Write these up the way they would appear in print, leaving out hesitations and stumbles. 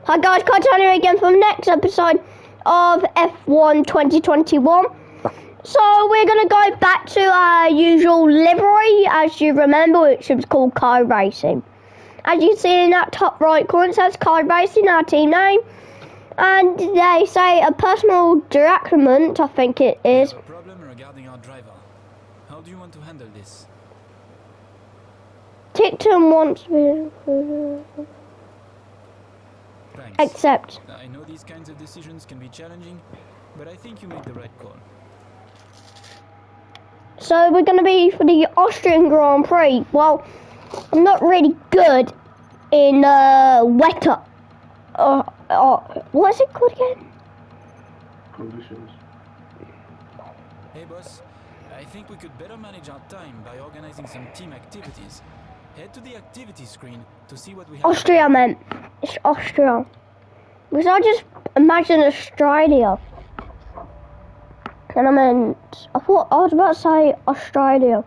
Hi guys, Cartania again for the next episode of F1 2021. So we're going to go back to our usual livery, as you remember, which was called Car Racing. As you can see in that top right corner, it says Car Racing, our team name. And they say a personal document, I think it is. We have a problem regarding our driver. How do you want to handle this? Ticton wants Thanks. accept. I know these kinds of decisions can be challenging, but I think you made the right call. So we're going to be for the Austrian Grand Prix. Well, I'm not really good in wetter. What is it called again? Conditions. Hey boss, I think we could better manage our time by organizing some team activities. Head to the activity screen to see what we have. Austria, man. It's Austria. Because I just imagine Australia. And I thought I was about to say Australia.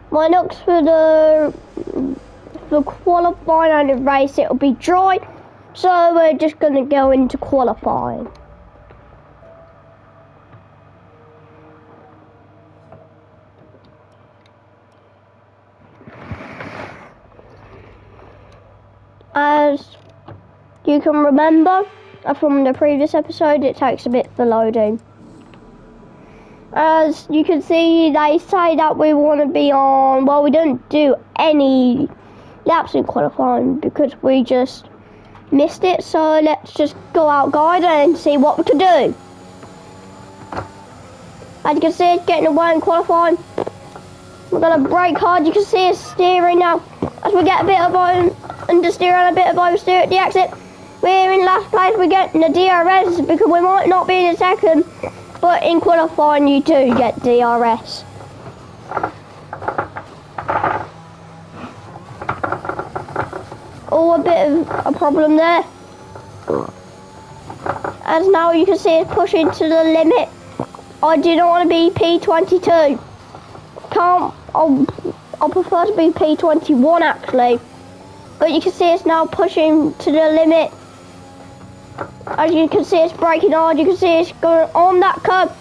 My looks for the qualifying and the race, it'll be dry. So we're just going to go into qualifying. As you can remember from the previous episode, it takes a bit for loading. As you can see, they say that we want to be on, well, we don't do any laps in qualifying because we just missed it. So let's just go out, guide, and see what we can do. As you can see, it's getting away in qualifying. We're going to brake hard. You can see us steering now. As we get a bit of understeer and a bit of oversteer at the exit. We're in last place. We're getting the DRS because we might not be in second. But in qualifying, you do get DRS. Oh, a bit of a problem there. As now you can see it's pushing to the limit. I do not want to be P22. I'll prefer to be P21 actually. But you can see it's now pushing to the limit. As you can see, it's braking hard. You can see it's going on that curb.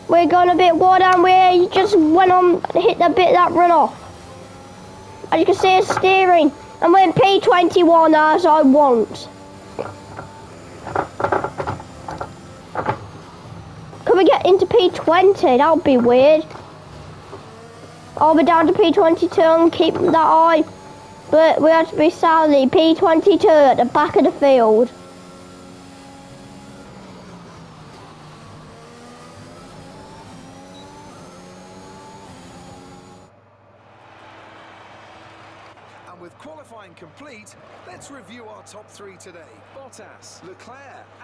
We're going a bit wide and we just went on, hit the bit that run off. As you can see, it's steering. And we're in P21 as I want. Can we get into P20? That would be weird. I'll be down to P22 and keep that eye. But we have to be sadly P22 at the back of the field. And with qualifying complete, let's review our top three today. Bottas, Leclerc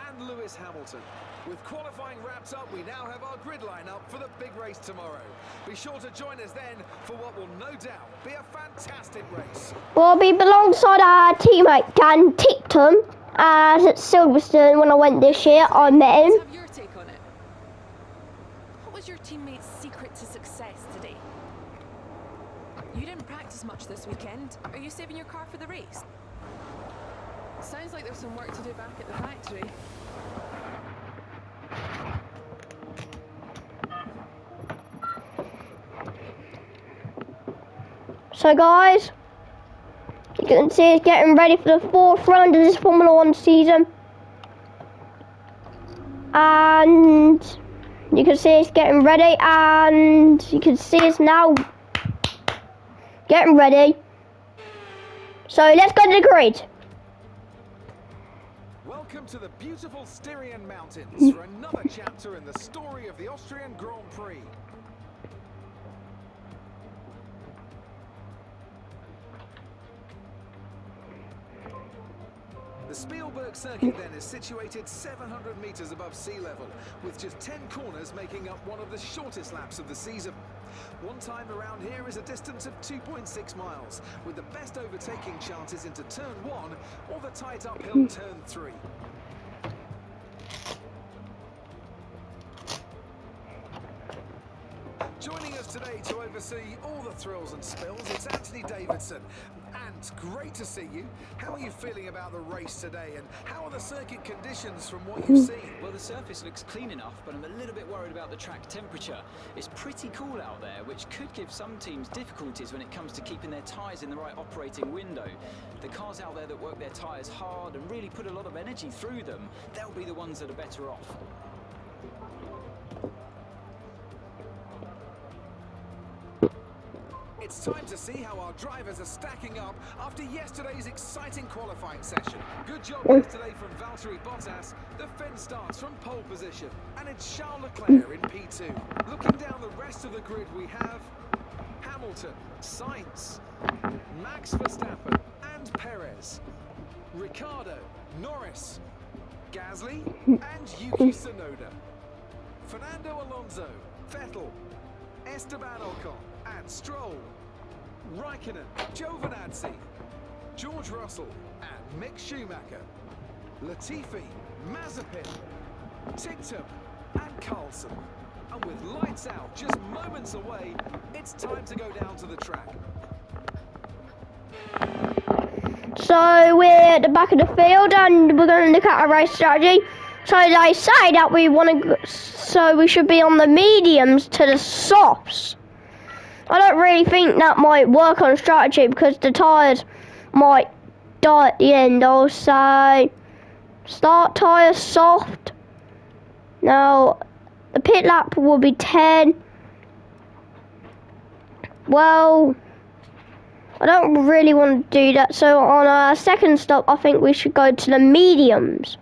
and Lewis Hamilton. With qualifying wrapped up, we now have our grid lineup for the big race tomorrow. Be sure to join us then for what will no doubt be a fantastic race. Well, I'll be alongside our teammate Dan Ticton at Silverstone. When I went this year, I met him. Let's have your take on it. What was your teammate's secret to success today? You didn't practice much this weekend. Are you saving your car for the race? Sounds like there's some work to do back at the factory. So guys, you can see it's getting ready for the fourth round of this Formula 1 season. And you can see it's getting ready, and you can see it's now getting ready. So let's go to the grid. Welcome to the beautiful Styrian Mountains for another chapter in the story of the Austrian Grand Prix. The Spielberg circuit then is situated 700 metres above sea level, with just 10 corners making up one of the shortest laps of the season. One time around here is a distance of 2.6 miles, with the best overtaking chances into turn 1 or the tight uphill turn 3. Joining us today to oversee oversee all the thrills and spills. It's Anthony Davidson. And great to see you. How are you feeling about the race today? And how are the circuit conditions from what you've seen? Well, the surface looks clean enough, but I'm a little bit worried about the track temperature. It's pretty cool out there, which could give some teams difficulties when it comes to keeping their tyres in the right operating window. The cars out there that work their tyres hard and really put a lot of energy through them, they'll be the ones that are better off. It's time to see how our drivers are stacking up after yesterday's exciting qualifying session. Good job yesterday from Valtteri Bottas. The fence starts from pole position, and it's Charles Leclerc in P2. Looking down the rest of the grid, we have Hamilton, Sainz, Max Verstappen, and Perez, Ricciardo, Norris, Gasly, and Yuki Tsunoda, Fernando Alonso, Vettel, Esteban Ocon, and Stroll, Raikkonen, Giovinazzi, George Russell, and Mick Schumacher, Latifi, Mazepin, Ticktum, and Carlson. And with lights out just moments away, it's time to go down to the track. So we're at the back of the field and we're going to look at our race strategy. So they say that we want to, so we should be on the mediums to the softs. I don't really think that might work on strategy because the tyres might die at the end. I'll say start tyres soft. Now the pit lap will be 10. Well, I don't really want to do that. So on our second stop, I think we should go to the mediums.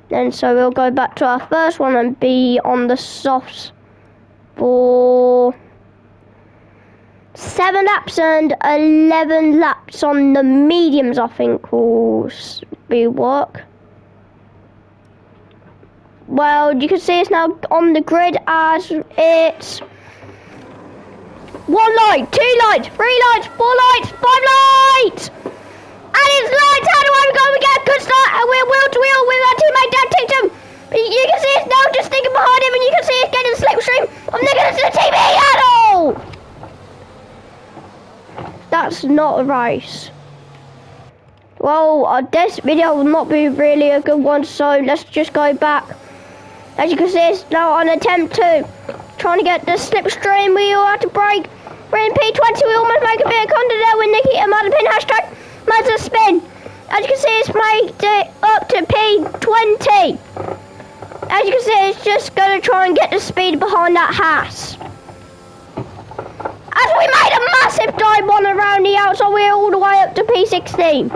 Then so we'll go back to our first one and be on the softs for 7 laps and 11 laps on the mediums, I think will be work. Well, you can see it's now on the grid as it's 1 light, 2 lights, 3 lights, 4 lights, 5 lights! And it's lights out the way we go, we get a good start and we're wheel to wheel with our teammate Dan Ticktum. You can see it's now just sticking behind him and you can see it's getting the slipstream of Nicholas to the TV at all! That's not a race. Well, this video will not be really a good one, so let's just go back. As you can see, it's now on attempt 2. Trying to get the slipstream, we all have to brake. We're in P20, we almost make a bit of contact there with Nikki and Mazepin. Hashtag Mazda spin. As you can see, it's made it up to P20. As you can see, it's just going to try and get the speed behind that Haas. As we made a massive dive on around the outside, we're all the way up to P16.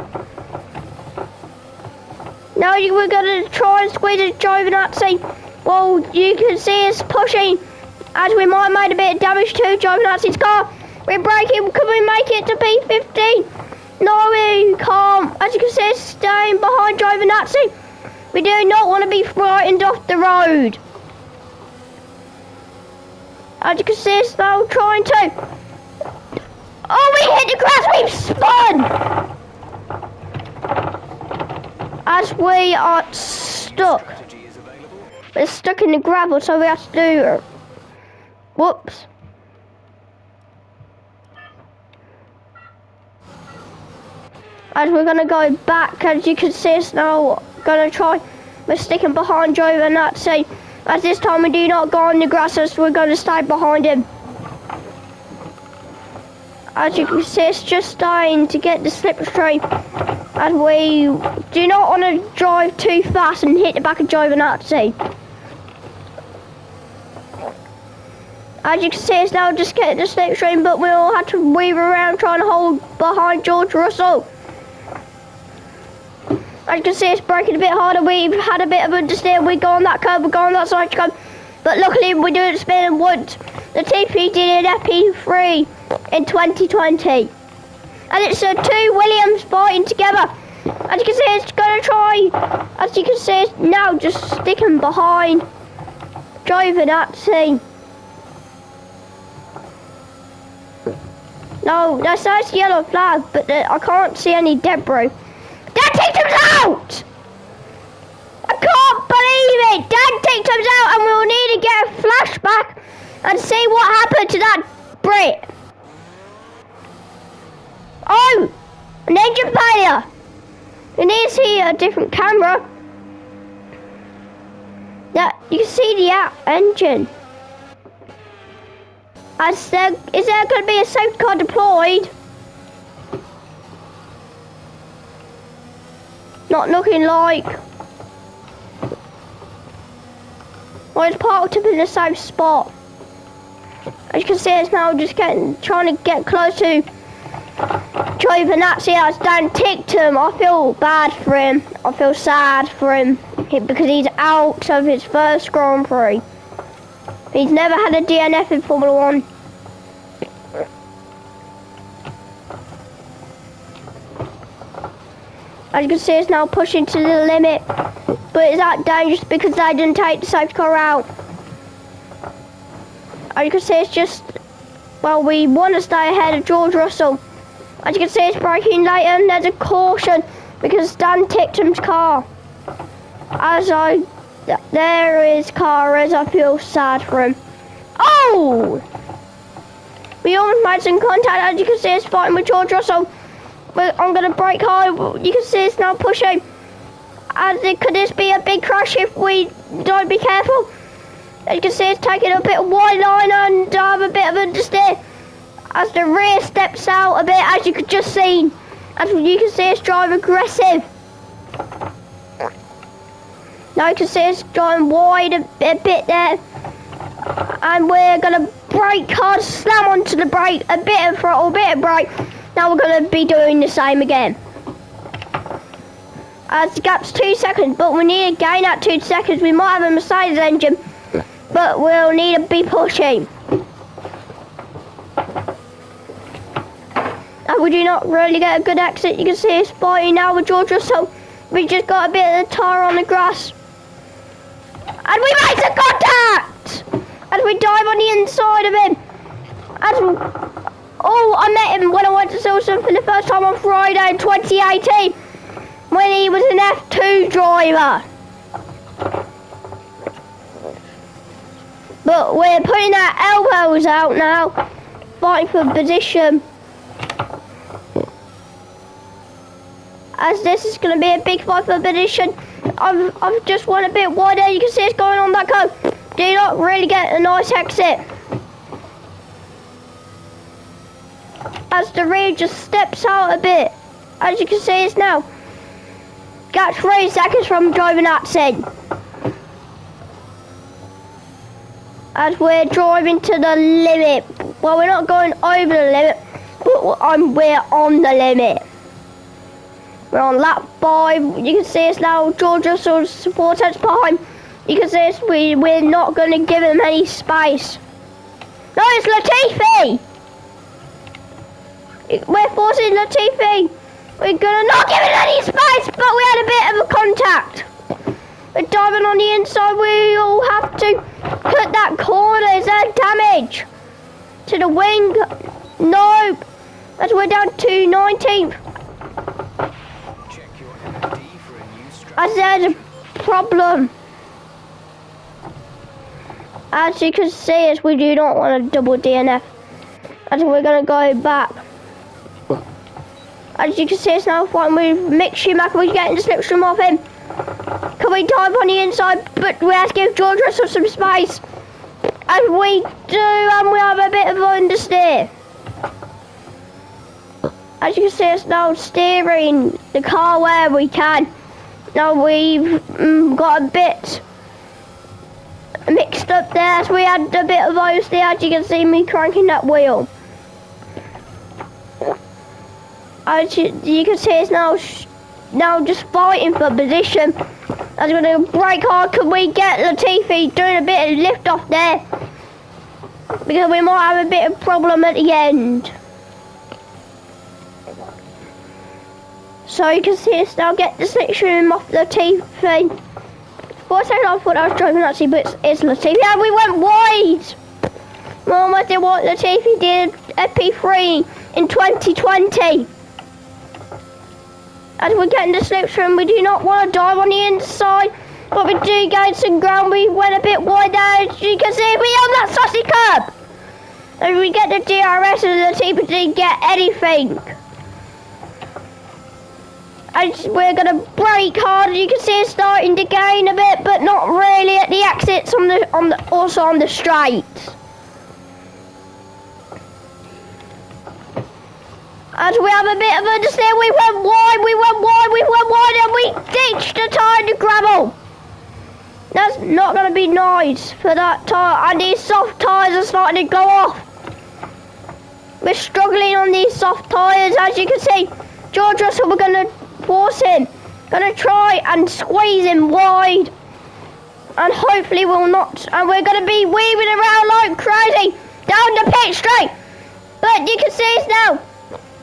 Now we're going to try and squeeze a Giovinazzi. Well, you can see us pushing as we might have made a bit of damage to Giovinazzi's car. We're braking. Can we make it to P15? No, we can't. As you can see, it's staying behind Giovinazzi. We do not want to be frightened off the road. As you can see, it's now trying to. Oh, we hit the grass. We've spun. As we are stuck. We're stuck in the gravel, so we have to do. Whoops. As we're going to go back, as you can see, it's now going to try. We're sticking behind Giovinazzi. As this time we do not go on the grass, as we're going to stay behind him. As you can see, it's just starting to get the slipstream. And we do not want to drive too fast and hit the back of Giovinazzi. As you can see, it's now just getting the slipstream, but we all had to weave around trying to hold behind George Russell. As you can see, it's braking a bit harder. We've had a bit of a understeer. We go on that curve, we go on that side to come. But luckily, we do it spinning once. The TP did an FP3 in 2020. And it's 2 Williams fighting together. As you can see, it's going to try. As you can see, it's now just sticking behind Giovinazzi. No, that's a yellow flag, but I can't see any debris. Dan Ticktum's out! I can't believe it! Dan Ticktum's out, and we'll need to get a flashback and see what happened to that Brit! Oh! An engine failure! You need to see a different camera. That you can see the engine. Is there going to be a safety car deployed? Not looking like. Well, it's parked up in the same spot. As you can see, it's now just trying to get close to Giovinazzi. As Dan ticked him. I feel bad for him. I feel sad for him because he's out of his first Grand Prix. He's never had a DNF in Formula 1. As you can see, it's now pushing to the limit, but it's that dangerous because they didn't take the safety car out. As you can see, it's just, well, we want to stay ahead of George Russell. As you can see, it's braking later and there's a caution because Dan ticked him's car. There is car as I feel sad for him. Oh! We almost made some contact. As you can see, it's fighting with George Russell. But I'm going to brake hard. You can see it's now pushing. Could this be a big crash if we don't be careful? As you can see, it's taking a bit of wide line and have a bit of understeer. As the rear steps out a bit, as you could just see. As you can see, it's driving aggressive. Now you can see it's driving wide a bit there. And we're going to brake hard, slam onto the brake, a bit of throttle, a bit of brake. Now we're going to be doing the same again. As the gap's 2 seconds, but we need to gain that 2 seconds. We might have a Mercedes engine, but we'll need to be pushing. And we do not really get a good exit. You can see it's fighting now with George Russell. We just got a bit of the tyre on the grass. And we make some contact! As we dive on the inside of him. Oh, I met him when I went to Silverstone for the first time on Friday in 2018. When he was an F2 driver. But we're putting our elbows out now. Fighting for position. As this is going to be a big fight for position. I've just went a bit wider. You can see it's going on that curve. Do not really get a nice exit. As the rear just steps out a bit. As you can see, it's now got 3 seconds from Giovinazzi. As we're driving to the limit. Well, we're not going over the limit, but we're on the limit. We're on lap 5. You can see it's now George Russell's 4 tenths behind. You can see it's, we're not going to give him any space. No, it's Latifi! We're forcing Latifi. We're gonna not give it any space, but we had a bit of a contact. We're diving on the inside. We all have to cut that corner. Is there damage to the wing? No. As we're down to 19th. Check your MOD for a new strategy. As there's a problem. As you can see, as we do not want a double DNF. As we're gonna go back. As you can see, it's now fighting with Mick Schumacher. We're getting the slipstream off him. Can we dive on the inside? But we have to give George Russell some space. And we do, and we have a bit of understeer. As you can see, it's now steering the car where we can. Now we've got a bit mixed up there, as we had a bit of oversteer. As you can see me cranking that wheel. As you can see, it's now just fighting for position. As we're going to brake hard. Can we get Latifi doing a bit of lift off there? Because we might have a bit of problem at the end. So you can see it's now get the slipstream off Latifi. For a second I thought I was driving Nazi, but it's Latifi. And we went wide. We almost did what Latifi did at P3 in 2020. As we're getting the slipstream, we do not want to dive on the inside, but we do gain some ground. We went a bit wide there, as you can see, we on that saucy curb. And we get the DRS and Latifi didn't get anything. And we're gonna brake hard. You can see it's starting to gain a bit, but not really at the exits also on the straights. As we have a bit of understeer, we went wide, and we ditched the tyre in the gravel. That's not going to be nice for that tyre, and these soft tyres are starting to go off. We're struggling on these soft tyres, as you can see. George Russell, we're going to force him, going to try and squeeze him wide, and hopefully we'll not, and we're going to be weaving around like crazy down the pit straight. But you can see us now.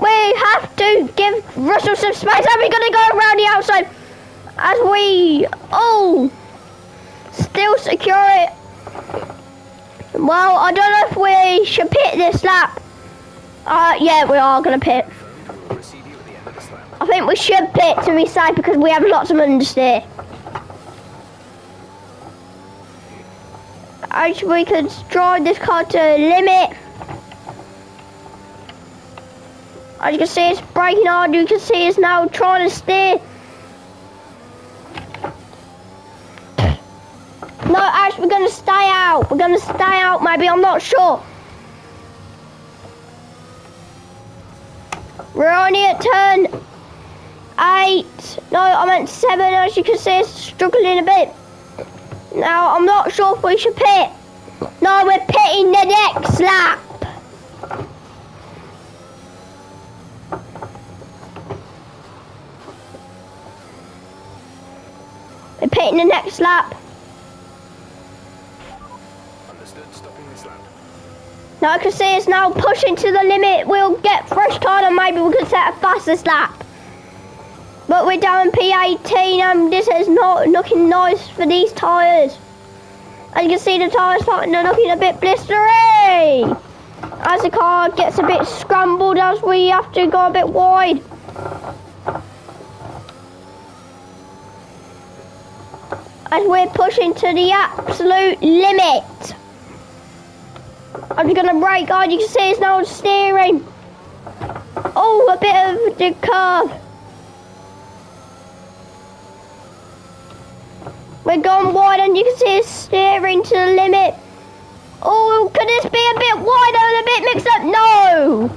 We have to give Russell some space, and we're going to go around the outside as we, still secure it. Well, I don't know if we should pit this lap. Yeah, we are going to pit. I think we should pit to be safe because we have lots of understeer. Actually, we could drive this car to limit. As you can see, it's braking hard. You can see it's now trying to steer. No, actually, we're going to stay out. We're going to stay out, maybe. I'm not sure. We're only at turn 8. No, I meant 7. As you can see, it's struggling a bit. Now, I'm not sure if we should pit. No, we're pitting the next lap. We're pitting the next lap. Understood, stopping this lap. Now I can see it's now pushing to the limit. We'll get fresh tyre and maybe we can set a fastest lap. But we're down P18 and this is not looking nice for these tyres. As you can see, the tyres starting to looking a bit blistery. As the car gets a bit scrambled as we have to go a bit wide. As we're pushing to the absolute limit. I'm just gonna brake hard. You can see it's now steering. Oh, a bit of the curve. We're going wide and you can see it's steering to the limit. Oh, could this be a bit wider and a bit mixed up? No,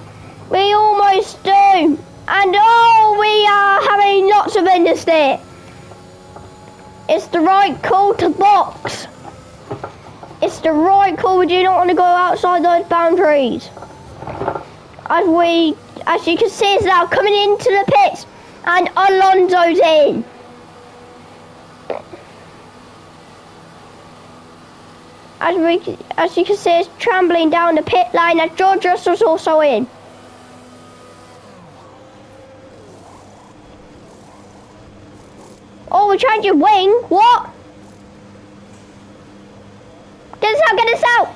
we almost do. And oh, we are having lots of understeer. It's the right call to box. It's the right call. We do not want to go outside those boundaries. As you can see, it's now coming into the pits, and Alonso's in. As you can see, it's trambling down the pit lane, and George Russell's also in. Oh, we're changing wing. What? This is how get us out.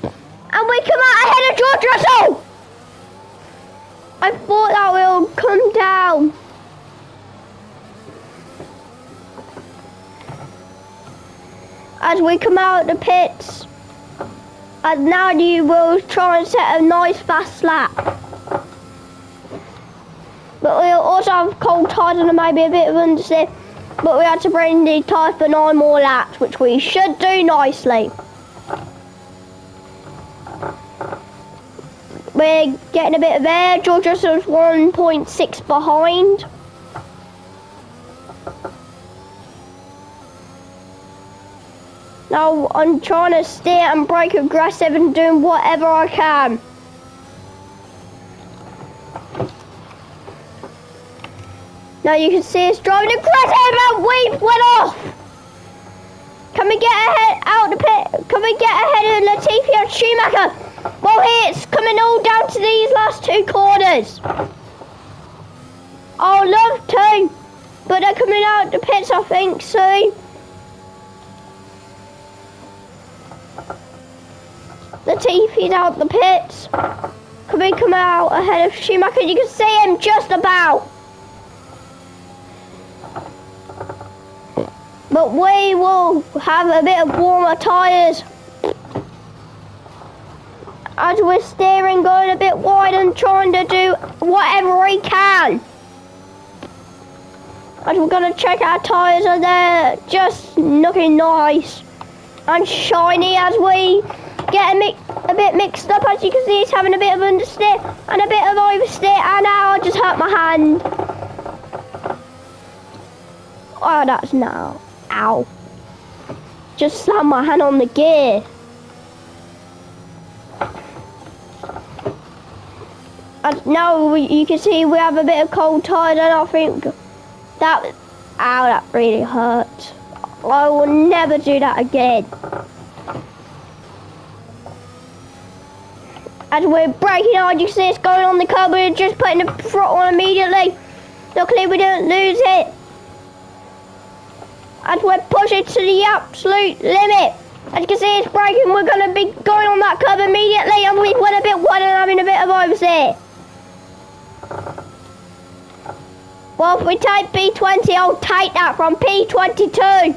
And we come out ahead of George Russell. I thought that will come down. As we come out the pits. And now you will try and set a nice fast lap. But we'll also have cold tyres and maybe a bit of understeer. But we had to bring the tyre for 9 more laps, which we should do nicely. We're getting a bit of air. George Russell's 1.6 behind. Now I'm trying to steer and brake aggressive and doing whatever I can. Now you can see us driving aggressive and we went off. Can we get ahead out the pit? Can we get ahead of Latifi and Schumacher? Well, it's coming all down to these last 2 corners. I'd love to, but they're coming out the pits, I think, soon. Latifi's out the pits. Can we come out ahead of Schumacher? You can see him just about. But we will have a bit of warmer tyres. as we're steering, going a bit wide and trying to do whatever we can. As we're going to check our tyres, and they're just looking nice and shiny as we get a bit mixed up. As you can see, it's having a bit of understeer and a bit of oversteer, and now I just hurt my hand. Oh, that's now. Ow. Just slammed my hand on the gear. And now you can see we have a bit of cold tyres, and I think that, ow, that really hurt. I will never do that again. As we're braking hard, you can see it's going on the curb, we're just putting the throttle on immediately. Luckily we didn't lose it. As we're pushing to the absolute limit. As you can see, it's braking, we're going to be going on that curb immediately, and we went a bit wide and having a bit of oversteer. Well, if we take P20, I'll take that from P22.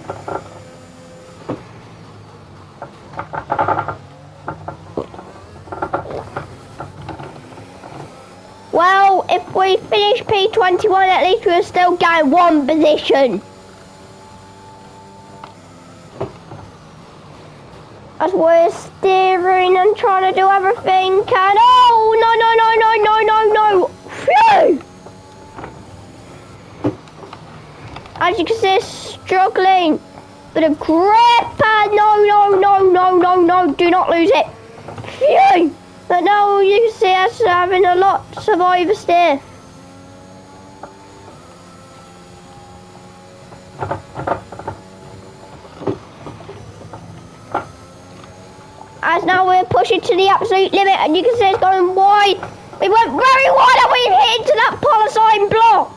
Well, if we finish P21, at least we'll still gain one position. As we're steering and trying to do everything, and oh, no. Phew! As you can see, it's struggling with a grip, and no, do not lose it. Phew! But now you can see us having a lot of oversteer. As now we're pushing to the absolute limit, and you can see it's going wide. We went very wide and we hit into that polysign block.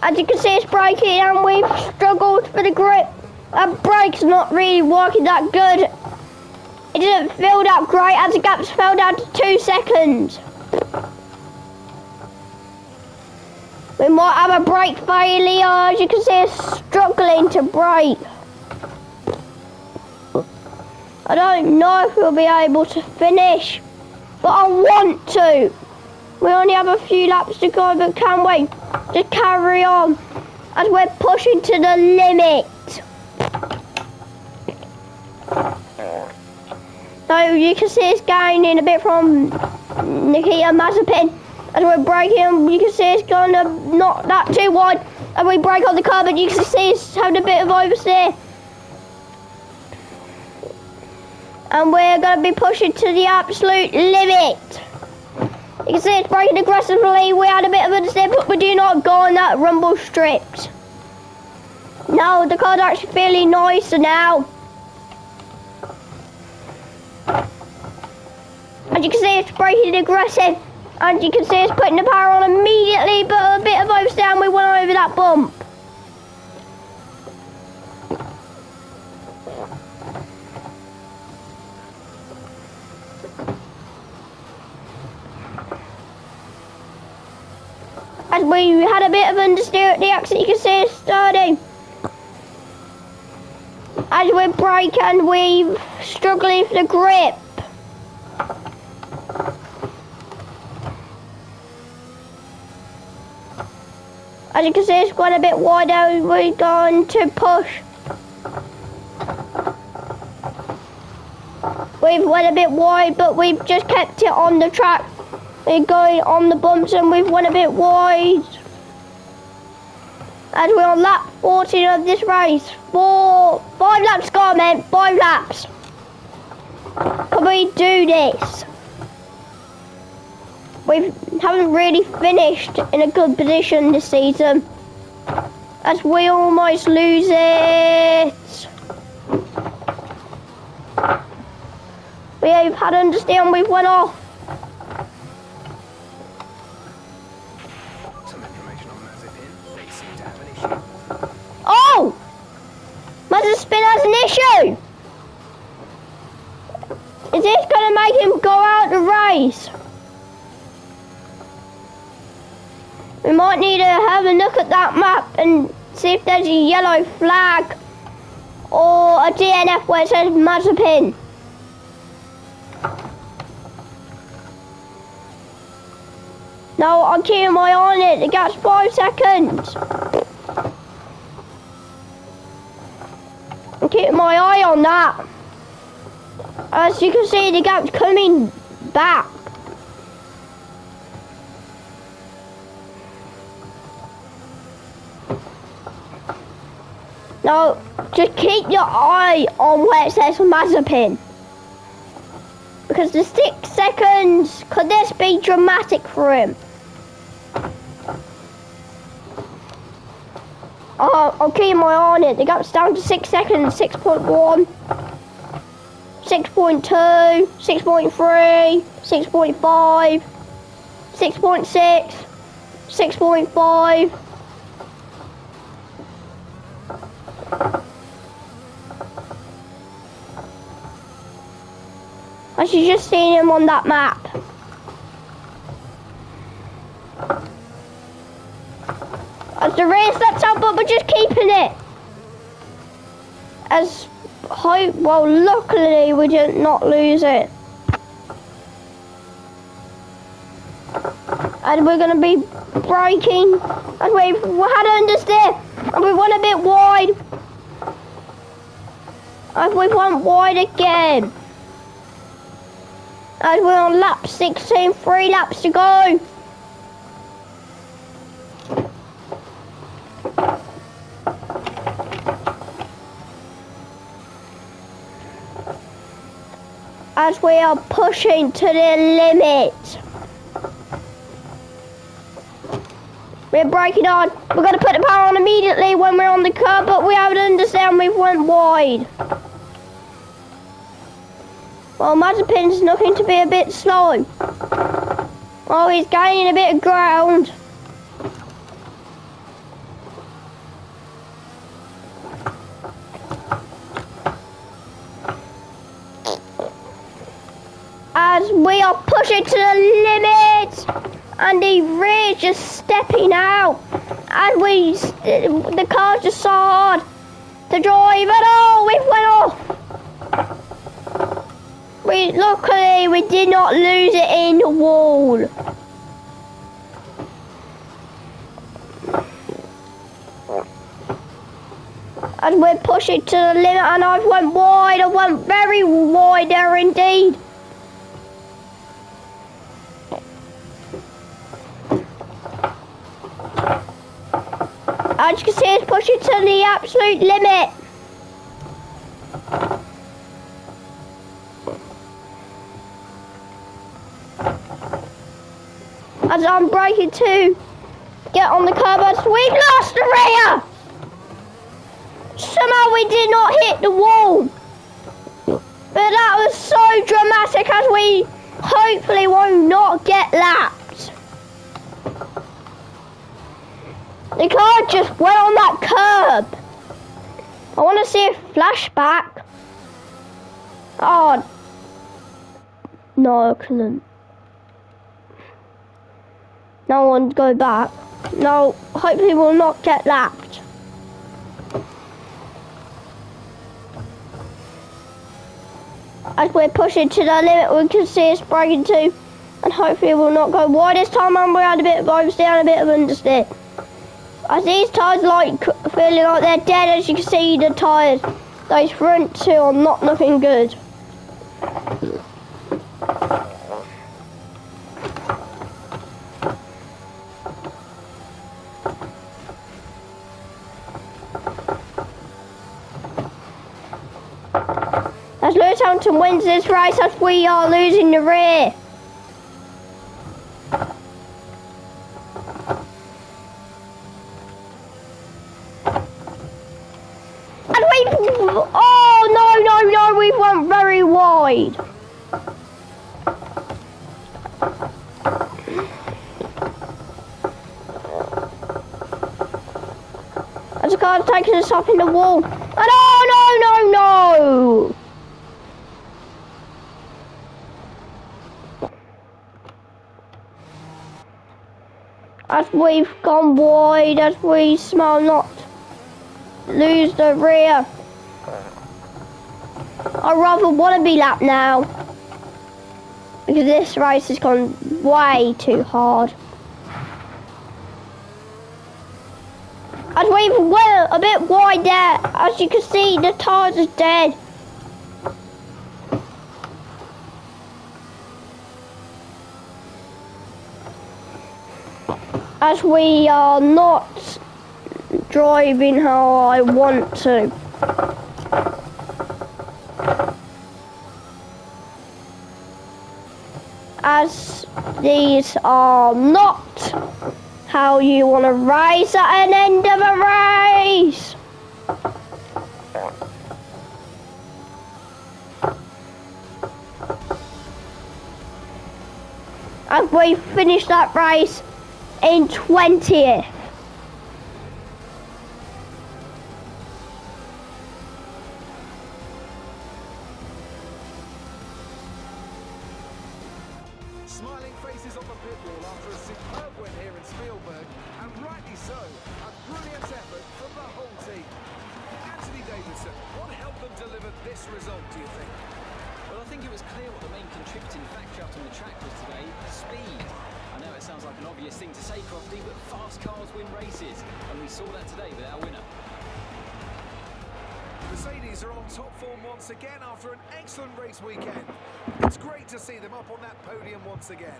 As you can see, it's braking and we've struggled for the grip. Our brake's not really working that good. It didn't feel that great as the gaps fell down to 2 seconds. We might have a brake failure. As you can see, it's struggling to brake. I don't know if we'll be able to finish, but I want to. We only have a few laps to go, but can we just carry on as we're pushing to the limit? So you can see it's gaining a bit from Nikita Mazepin. As we're braking, you can see it's going not that too wide. And we brake on the curb, and you can see it's having a bit of oversteer. And we're going to be pushing to the absolute limit. You can see it's braking aggressively. We had a bit of understeer, but we do not go on that rumble strip. No, the car's actually feeling nicer now. As you can see, it's braking aggressive. And you can see it's putting the power on immediately, but a bit of oversteer and we went over that bump. As we had a bit of understeer at the exit, you can see it's starting. As we brake and we're struggling for the grip. As you can see, it's gone a bit wider. We're going to push. We've went a bit wide, but we've just kept it on the track. We're going on the bumps and we've went a bit wide. As we're on lap 14 of this race. 5 laps gone, man. 5 laps. Can we do this? We haven't really finished in a good position this season, as we almost lose it. We've had understeer and we've went off. Some information on Mazepin. They seem to have an issue. Oh! Mazepin has an issue! race. We might need to have a look at that map and see if there's a yellow flag or a DNF where it says Mazepin. No, I'm keeping my eye on it. The gap's 5 seconds. I'm keeping my eye on that. As you can see, the gap's coming back. No, just keep your eye on where it says Mazepin. Because the 6 seconds, could this be dramatic for him? I'll keep my eye on it. The gap's down to 6 seconds, 6.1, 6.2, 6.3, 6.5, 6.6, 6.5. As you just seen him on that map. As the race lets up, but we're just keeping it. As hope, well, luckily we did not lose it. And we're going to be braking. And we had understeer. And we went a bit wide. And we went wide again. And we're on lap 16, 3 laps to go. As we are pushing to the limit. We're braking on. We're going to put the power on immediately when we're on the curb, but we haven't understand we went wide. Well, Mazepin's looking to be a bit slow. Oh, he's gaining a bit of ground. As we are pushing to the limit, and the rear just stepping out, and the car's just so hard to drive, and oh, we went off. Luckily we did not lose it in the wall. And we're pushing to the limit, and I went wide. I went very wide there indeed. As you can see, it's pushing to the absolute limit. As I'm braking to get on the curb, as we've lost the rear. Somehow we did not hit the wall. But that was so dramatic, as we hopefully will not get lapped. The car just went on that curb. I want to see a flashback. Oh. No, I couldn't. No one go back. No, hopefully we'll not get lapped. As we're pushing to the limit, we can see us braking too. And hopefully we'll not go wide this time, and we had a bit of oversteer and a bit of understeer. As these tyres like feeling like they're dead, as you can see the tyres, those front two are not looking good. As Lewis Hamilton wins this race, as we are losing the rear. And we went very wide. As the car's taking us up in the wall. And oh no! as we've gone wide, as we smell not lose the rear. I rather want to be lapped now because this race has gone way too hard. As we went a bit wide there, as you can see, the tyres are dead. As we are not driving how I want to. As these are not how you want to race at an end of a race. And we finished that race in 20th. Smiling faces on the pit wall after a superb win here in Spielberg, and rightly so. A brilliant effort from the whole team. Anthony Davidson, what helped them deliver this result, do you think? Well, I think it was clear what the main contributing factor out on the track was today: speed. I know it sounds like an obvious thing to say, Crofty, but fast cars win races, and we saw that today with our winner. Mercedes are on top form once again after an excellent race weekend. It's great to see them up on that podium once again.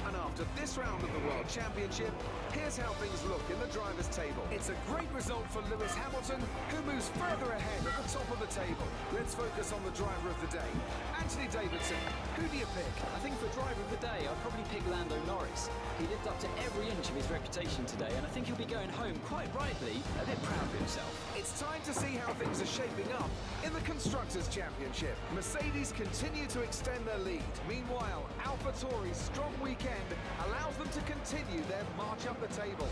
And after this round of the World Championship, here's how things look in the drivers' table. It's a great result for Lewis Hamilton, who moves further ahead at the top of the table. Let's focus on the driver of the day. Anthony Davidson, who do you pick? I think for driver of the day, I'd probably pick Lando Norris. He lived up to every inch of his reputation today, and I think he'll be going home, quite rightly, a bit proud of himself. It's time to see how things are shaping up in the Constructors' Championship. Mercedes continue to extend their lead. Meanwhile, AlphaTauri's strong weekend allows them to continue their march up the table.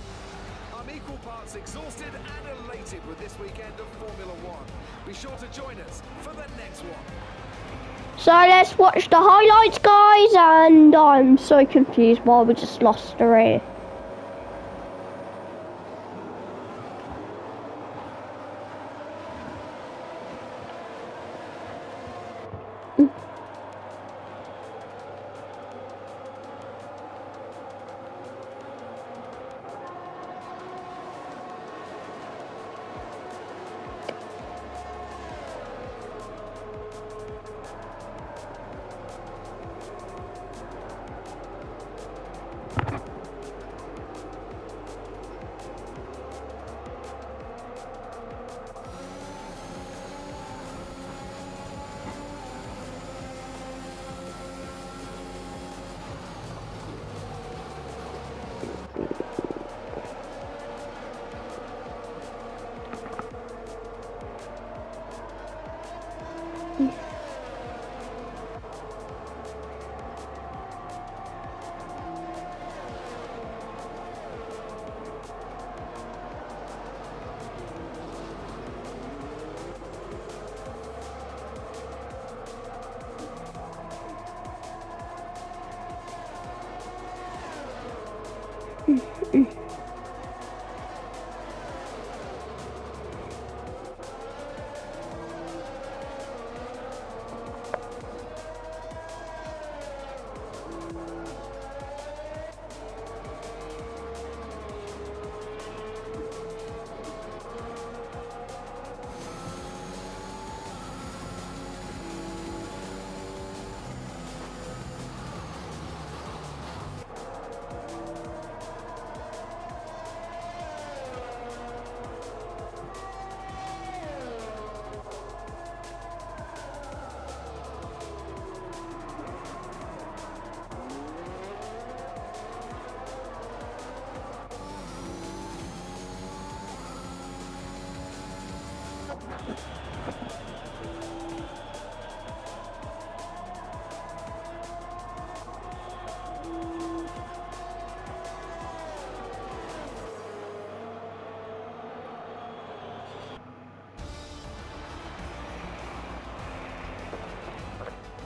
I'm equal parts exhausted and elated with this weekend of Formula One. Be sure to join us for the next one. So let's watch the highlights, guys, and I'm so confused why we just lost the rear.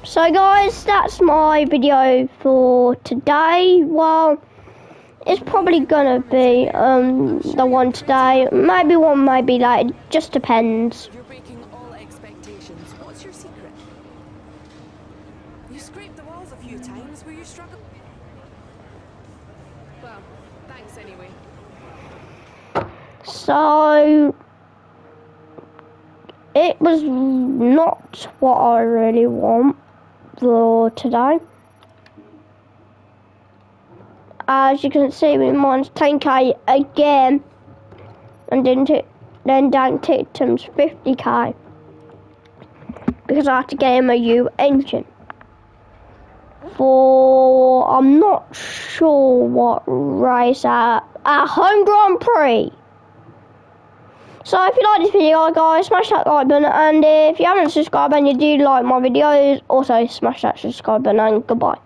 So guys, that's my video for today. Well, it's probably gonna be the one today. Maybe one, maybe later. Just depends. You're breaking all expectations. What's your secret? You scraped the walls a few times. Were you struggling? Well, thanks anyway. So it was not what I really want for today. As you can see, we minus 10k again, and then Dan Tipton's 50k because I have to get him a U engine for I'm not sure what race at Home Grand Prix. So if you like this video, guys, smash that like button, and if you haven't subscribed and you do like my videos, also smash that subscribe button, and goodbye.